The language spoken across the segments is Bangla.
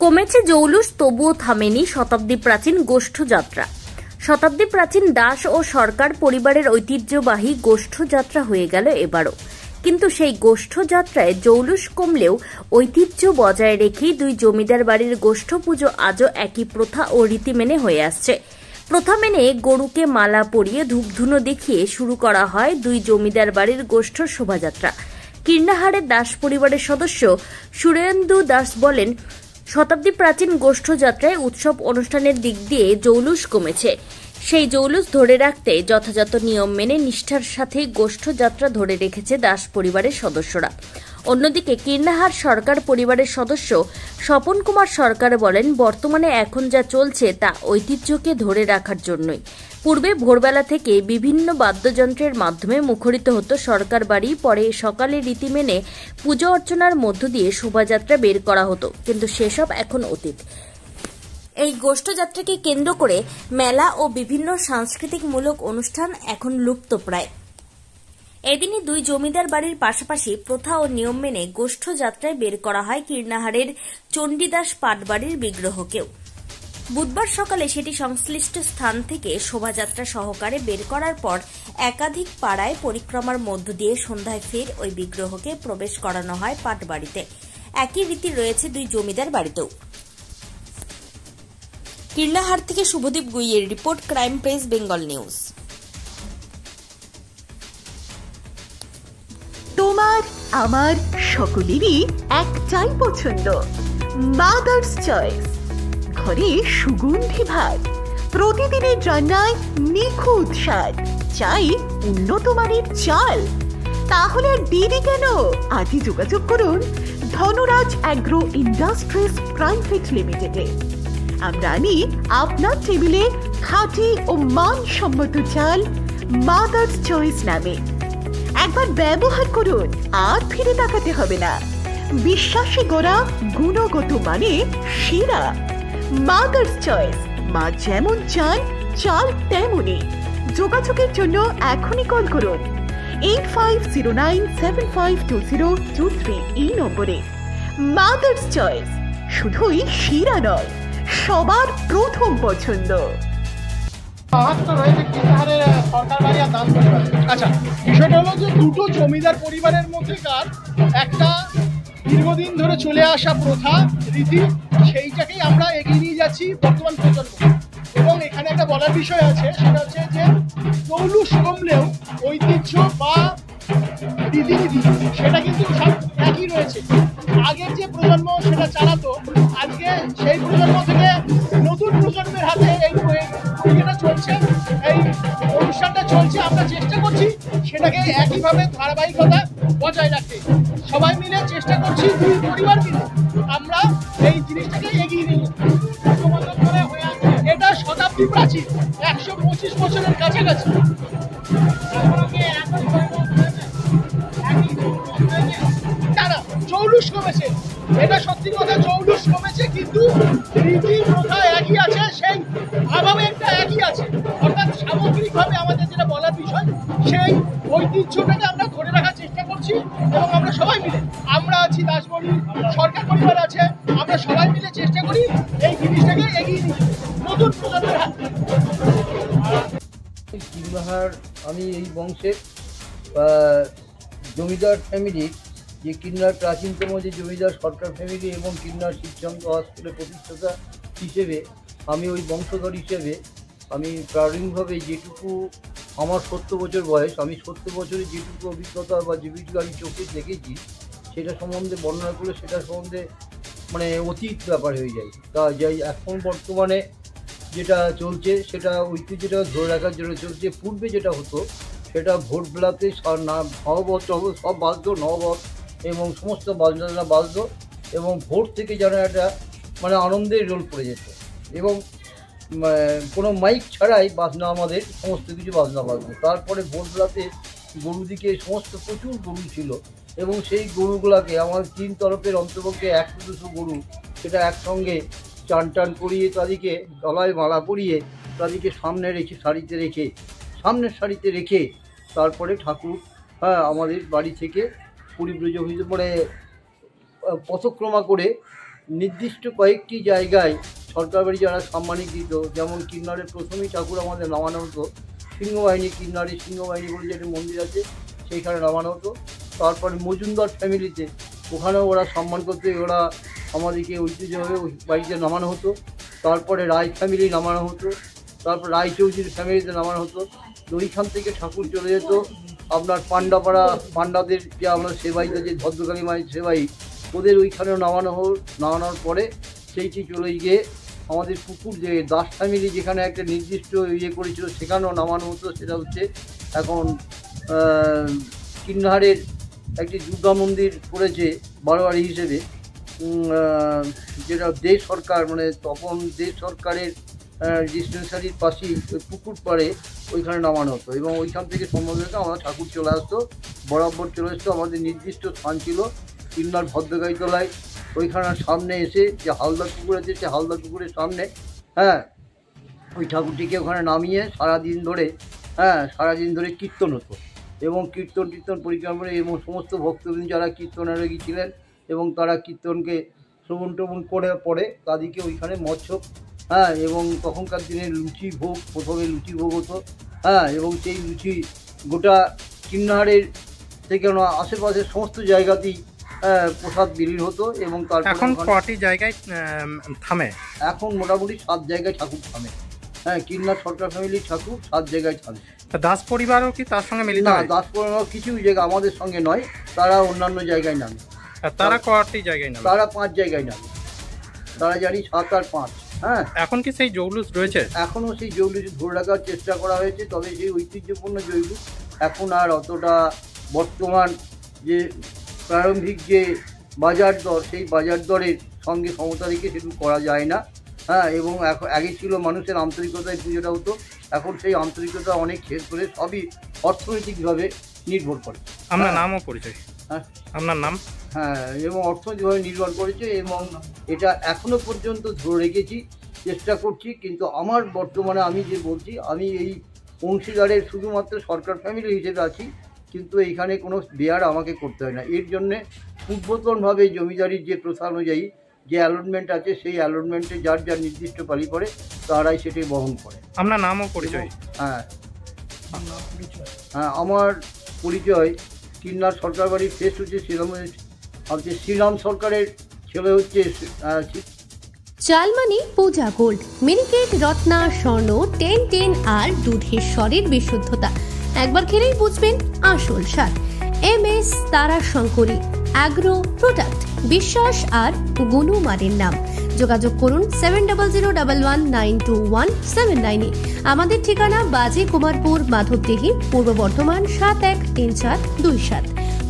কমেছে জৌলুস, তবুও থামেনি শতাব্দী প্রাচীন গোষ্ঠযাত্রা। শতাব্দী প্রাচীন দাস ও সরকার পরিবারের ঐতিহ্যবাহী গোষ্ঠযাত্রা হয়ে গেল এবারও। কিন্তু সেই গোষ্ঠযাত্রায় জৌলুস কমলেও ঐতিহ্য বজায় রেখেই দুই জমিদার বাড়ির গোষ্ঠ পুজো আজও একই প্রথা ও রীতি মেনে হয়ে আসছে। প্রথা মেনে গরুকে মালা পরিয়ে ধূপধুনো দেখিয়ে শুরু করা হয় দুই জমিদার বাড়ির গোষ্ঠ শোভাযাত্রা। কীর্ণাহারের দাস পরিবারের সদস্য সুরেন্দু দাস বলেন, শতাব্দী প্রাচীন গোষ্ঠযাত্রায় উৎসব অনুষ্ঠানের দিক দিয়ে জৌলুস কমেছে। সেই জৌলুস ধরে রাখতে যথাযথ নিয়ম মেনে নিষ্ঠার সাথে গোষ্ঠযাত্রা ধরে রেখেছে দাস পরিবারের সদস্যরা। অন্যদিকে কীর্ণাহার সরকার পরিবারের সদস্য স্বপন কুমার সরকার বলেন, বর্তমানে এখন যা চলছে তা ঐতিহ্যকে ধরে রাখার জন্যই। পূর্বে ভোরবেলা থেকে বিভিন্ন বাদ্যযন্ত্রের মাধ্যমে মুখরিত হতো সরকার বাড়ি, পরে সকালে রীতি মেনে পুজো অর্চনার মধ্য দিয়ে শোভাযাত্রা বের করা হতো, কিন্তু সেসব এখন অতীত। এই গোষ্ঠযাত্রাকে কেন্দ্র করে মেলা ও বিভিন্ন সাংস্কৃতিকমূলক অনুষ্ঠান এখন লুপ্তপ্রায়। এদিনই দুই জমিদার বাড়ির পাশাপাশি প্রথা ও নিয়ম মেনে গোষ্ঠযাত্রায় বের করা হয় কীর্ণাহারের চণ্ডীদাস পাটবাড়ির বিগ্রহকেও। বুধবার সকালে সেটি সংশ্লিষ্ট স্থান থেকে শোভাযাত্রা সহকারে বের করার পর একাধিক পাড়ায় পরিক্রমার মধ্য দিয়ে সন্ধ্যায় ফের ওই বিগ্রহকে প্রবেশ করানো হয় পাটবাড়িতে। একই রীতি রয়েছে দুই জমিদার বাড়িতেও। কীর্ণাহার থেকে শুভদীপ গুইয়ের report, Crime Press Bengal News. তোমার আমার সকলেরই একটাই পছন্দ, মাদার্স চয়েস। ঘরে সুগন্ধি ভাত, প্রতিদিনের রান্নায় নিখুঁত স্বাদ, চাই উন্নত মানের চাল। তাহলে আর দেরি কেন? আজই যোগাযোগ করুন ধনরাজ অ্যাগ্রো ইন্ডাস্ট্রিজ প্রাইভেট লিমিটেডে। আমরা আনি আপনার টেবিলে খাঁটি ও মানসম্মত চাল মাদার্স চয়েস নামে। একবার ব্যবহার করুন, আর ফিরে তাকাতে হবে না। বিশ্বাসী গোড়া, গুণগত মানে সেরা। মাদার্স চয়েস, মা যেমন চান চাল তেমনই। যোগাযোগের জন্য এখনই কল করুন 8509752023 এই নম্বরে। মাদার্স চয়েস শুধুই সেরা নয়, সবার প্রথম পছন্দ। আচ্ছা, বিষয়টা হলো যে দুটো জমিদার পরিবারের মধ্যেকার একটা দীর্ঘদিন ধরে চলে আসা প্রথা রীতি, সেইটাকেই আমরা এগিয়ে নিয়ে যাচ্ছি বর্তমান প্রজন্ম। এবং এখানে একটা বলার বিষয় আছে, সেটা হচ্ছে যে জৌলুস কমলেও ঐতিহ্য বা রীতিনীতি সেটা কিন্তু সব একই রয়েছে। আগের যে প্রজন্ম সেটা চালাতো, আজকে সেই প্রজন্ম থেকে নতুন প্রজন্মের হাতে এই এটা চলছে, এই অনুষ্ঠানটা চলছে। আমরা চেষ্টা করছি সেটাকে একইভাবে ধারাবাহিকতা বজায় রাখতে। সবাই মিলে চেষ্টা করছি, দুই পরিবার মিলে আমরা এই জিনিসটাকে এগিয়ে নিয়ে হয়ে আছে। এটা শতাব্দী প্রাচীন, 125 বছরের কাছাকাছি। না, জৌলুস কমেছে, এটা সত্যি কথা, জৌলুস কমেছে, কিন্তু রীতি প্রথা একই আছে, সেই আবহাওয়াটা একই আছে। অর্থাৎ সামগ্রিকভাবে আমাদের যেটা বলার বিষয়, সেই ঐতিহ্যটাকে আমরা ধরে রাখার চেষ্টা করছি। এবং আমরা সবাই মিলে, আমরা আছি দাসবাড়ি, সরকার পরিবার আছে, আমরা সবাই মিলে চেষ্টা করি এই জিনিসটাকে এগিয়ে নিতে নতুন প্রজন্মের হাতে। আমি এই বংশের জমিদার ফ্যামিলির, যে কিন্নার প্রাচীনতম যে জমিদার সরকার ফ্যামিলি এবং কিন্নার শিবচন্দ্র হসপিটালের প্রতিষ্ঠাতা হিসেবে আমি ওই বংশধর হিসেবে আমি প্রারম্ভিকভাবে যেটুকু আমার 70 বছর বয়স, আমি 70 বছরে যেটুকু অভিজ্ঞতা বা যেটুকু আমি চোখে দেখেছি সেটা সম্বন্ধে বর্ণনা করলে সেটা সম্বন্ধে মানে অতীত ব্যাপার হয়ে যায়। তা যাই এখন বর্তমানে যেটা চলছে সেটা ঐতিহ্যটা ধরে রাখার জন্য চলছে। পূর্বে যেটা হতো সেটা ভোরবেলাতে নববধ সব বাজতো, নববধ এবং সমস্ত বাজনা বাজতো, এবং ভোর থেকে যেন একটা মানে আনন্দের রোল পড়ে যেত, এবং কোনো মাইক ছাড়াই বাজনা আমাদের সমস্ত কিছু বাজনা বাজতো। তারপরে ভোরবেলাতে গরু দিকে সমস্ত প্রচুর গরু ছিল, এবং সেই গরুগুলাকে আমার 3 তরফের অন্তপক্ষে 100-200 গরু সেটা একসঙ্গে চান টান করিয়ে তাদেরকে গলায় মালা পরিয়ে তাদেরকে সামনের সারিতে রেখে তারপরে ঠাকুর আমাদের বাড়ি থেকে পরিব্রজ হইতে পরে পথক্রমা করে নির্দিষ্ট কয়েকটি জায়গায় সরকার বাড়ি যারা সম্মানিত, যেমন কিন্নারের প্রথমেই ঠাকুর আমাদের নামানো হতো সিংহবাহিনী, কিন্নারের সিংহবাহিনী বলে যে একটা মন্দির আছে সেইখানে নামানো হতো। তারপরে মজুমদার ফ্যামিলিতে ওখানেও ওরা সম্মান করতে, ওরা আমাদেরকে ঐতিহ্যভাবে ওই বাড়িতে নামানো হতো। তারপরে রায় ফ্যামিলি নামানো হতো, তারপর রায়চৌধুরীর ফ্যামিলিতে নামানো হতো। তো ওইখান থেকে ঠাকুর চলে যেত আপনার পাণ্ডাপাড়া, পাণ্ডাদের যে আমরা সেবাইতে যে ভদ্রকালী মায়ের সেবাই, ওদের ওইখানেও নামানোর পরে সেইটি চলে গিয়ে আমাদের পুকুর যে দাস ফ্যামিলি যেখানে একটা নির্দিষ্ট করেছিল সেখানেও নামানো হতো। সেটা হচ্ছে এখন কিন্নারের একটি দুর্গা মন্দির করেছে বারোয়ারি হিসেবে, যেটা দেশ সরকার মানে তখন দেশ সরকারের ডিসপেন্সারির পাশেই ওই পুকুর পাড়ে ওইখানে নামানো হতো এবং ওইখান থেকে সম্বন্ধে আমরা ঠাকুর চলে আসতো, বরাবর চলে আসতো। আমাদের নির্দিষ্ট স্থান ছিল কিন্নার ভদ্রকালীতলায়, ওইখানের সামনে এসে যে হালদার পুকুর আছে সে হালদার পুকুরের সামনে ওই ঠাকুরটিকে ওখানে নামিয়ে সারাদিন ধরে কীর্তন হতো এবং কীর্তন পরিক্রমা করে এবং সমস্ত ভক্তবৃন্দ যারা কীর্তনারী ছিলেন এবং তারা কীর্তনকে শ্রবণ টবণ করে পরে তাদেরকে ওইখানে মৎস্য এবং তখনকার দিনে লুচি ভোগ, প্রথমে লুচি ভোগ হতো এবং সেই লুচি গোটা কিন্নারের থেকে আশেপাশের সমস্ত জায়গাতেই প্রসাদ বিলি হতো এবং তারপর এখন কটি জায়গায় থামে? এখন মোটামুটি 7 জায়গায় ঠাকুর থামে। কিন্নার সরকার ফ্যামিলির ঠাকুর 7 জায়গায় থামে। দাস পরিবারও কি তার সঙ্গে মিলিত? না, দাস পরিবার কিছু জায়গা আমাদের সঙ্গে নয়, তারা অন্যান্য জায়গায় নামে। তারা কটি জায়গায় নামে? তারা 5 জায়গায় নামে, তারা জানি 7 আর 5। এখন কি সেই জৌলুস রয়েছে? এখনও সেই জৌলুস ধরে রাখার চেষ্টা করা হয়েছে, তবে সেই ঐতিহ্যপূর্ণ জৌলুস এখন আর অতটা বর্তমান যে প্রারম্ভিক যে বাজার দর সেই বাজার দরের সঙ্গে সমতা রেখে সেটুকু করা যায় না। এবং এখন আগে ছিল মানুষের আন্তরিকতায় পুজোটা হতো, এখন সেই আন্তরিকতা অনেক ক্ষেত্রে সবই অর্থনৈতিকভাবে নির্ভর করে। আপনার নাম ও পরিচয়? আপনার নাম? এবং অর্থনৈতিকভাবে নির্ভর করেছে এবং এটা এখনও পর্যন্ত ধরে রেখেছি, চেষ্টা করছি। কিন্তু আমার বর্তমানে আমি যে বলছি, আমি এই অংশীদারের শুধুমাত্র সরকার ফ্যামিলি হিসেবে আছি, কিন্তু এইখানে কোনো বেয়ার আমাকে করতে হয় না। এর জন্যে পূর্বতনভাবে জমিদারির যে প্রথা অনুযায়ী যে অ্যালটমেন্ট আছে সেই অ্যালটমেন্টে যার যার নির্দিষ্ট পালি পড়ে তারাই সেটাই বহন করে। আপনার নাম ও পরিচয়? আমার পরিচয় কিন্নার সরকার বাড়ির ফেস হচ্ছে শ্রীরাম সরকারের ছেলে হচ্ছে চালমানি পূজা গোল্ড, মিনিকেট, রত্না, স্বর্ণ 10 আর দুধের স্বরের বিশুদ্ধতা। একবার খেলেই বুঝবেন আসল স্বাদ। MS তারা শঙ্করী অ্যাগ্রো প্রোডাক্ট, বিশ্বাস আর গুণমানের নাম। যোগাযোগ করুন 7001192179 আমাদের ঠিকানা বাজে কুমারপুর, মাধবদেহি, পূর্ব বর্ধমান 713427।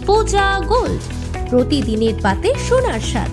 পূজা গোল্ড, প্রতিদিনের পাতে সোনার স্বাদ।